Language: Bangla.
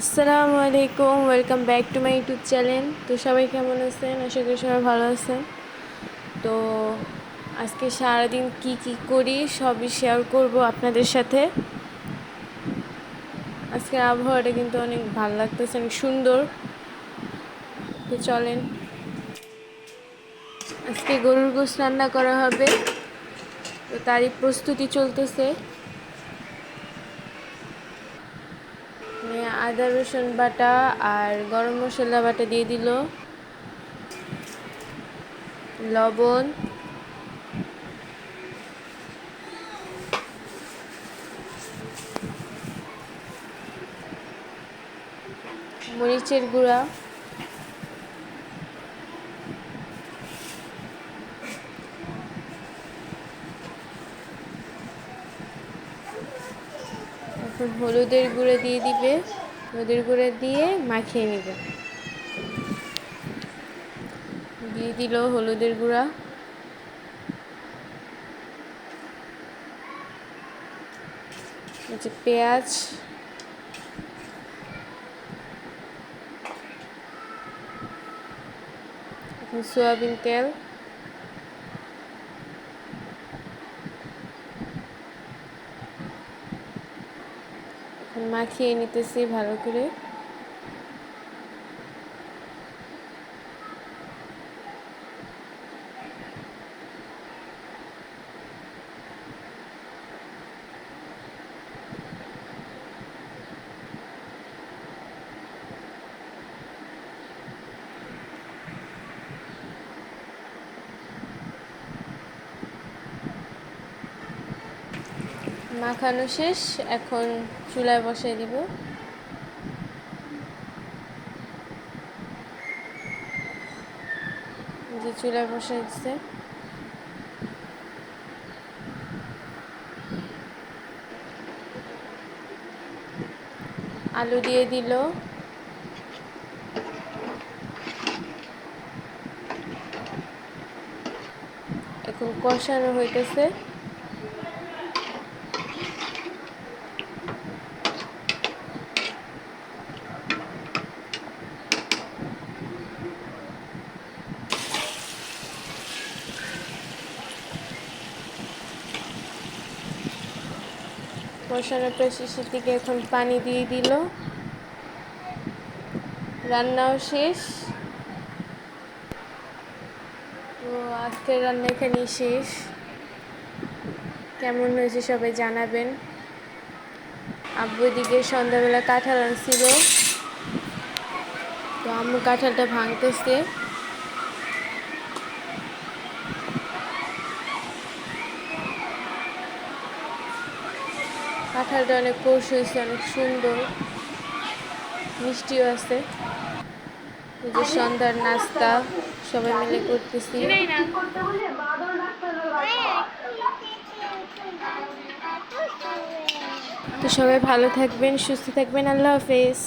আসসালামু আলাইকুম, welcome back to my YouTube channel. তো সবাই কেমন আছেন? আশা করি সবাই ভালো আছেন। তো আজকে সারাদিন কি করি সবই শেয়ার করব আপনাদের সাথে। আজকে আবহাওয়াটা কিন্তু অনেক ভালো লাগতেছে, অনেক সুন্দর। তো চলেন, আজকে গরুর গোশত রান্না করা হবে, তো তারই প্রস্তুতি চলতেছে। আদা রসুন বাটা আর গরম মশলা বাটা দিয়ে দিল, লবণ, মরিচের গুঁড়া, এখন হলুদের গুঁড়ো দিয়ে দিবে। হলুদের গুঁড়ো দিয়ে মাখিয়ে নেবে। দিয়ে দিল হলুদের গুঁড়া, পেঁয়াজ, সয়াবিন তেল, এখন মাখিয়ে নিতেছি ভালো করে। মাখানো শেষ, এখন চুলায় বসাই দিব। যে চুলায় বসাই দিচ্ছে, আলু দিয়ে দিল, এখন কষানো হইতেছে। কষানোর পর শেষের দিকে এখন পানি দিয়ে দিল। রান্নাও শেষ। তো আজকের রান্না এখানেই শেষ। কেমন হয়েছে সবাই জানাবেন। আব্বু দিকে সন্ধ্যাবেলা কাঁঠাল আনছিল, তো আম্মু কাঁঠালটা ভাঙতেছে। কাঁঠালটা অনেক কোষ হয়েছে, অনেক সুন্দর, মিষ্টিও আছে। এই যে সন্ধ্যার নাস্তা সবাই মিলে করতেছি। তো সবাই ভালো থাকবেন, সুস্থ থাকবেন। আল্লাহ হাফেজ।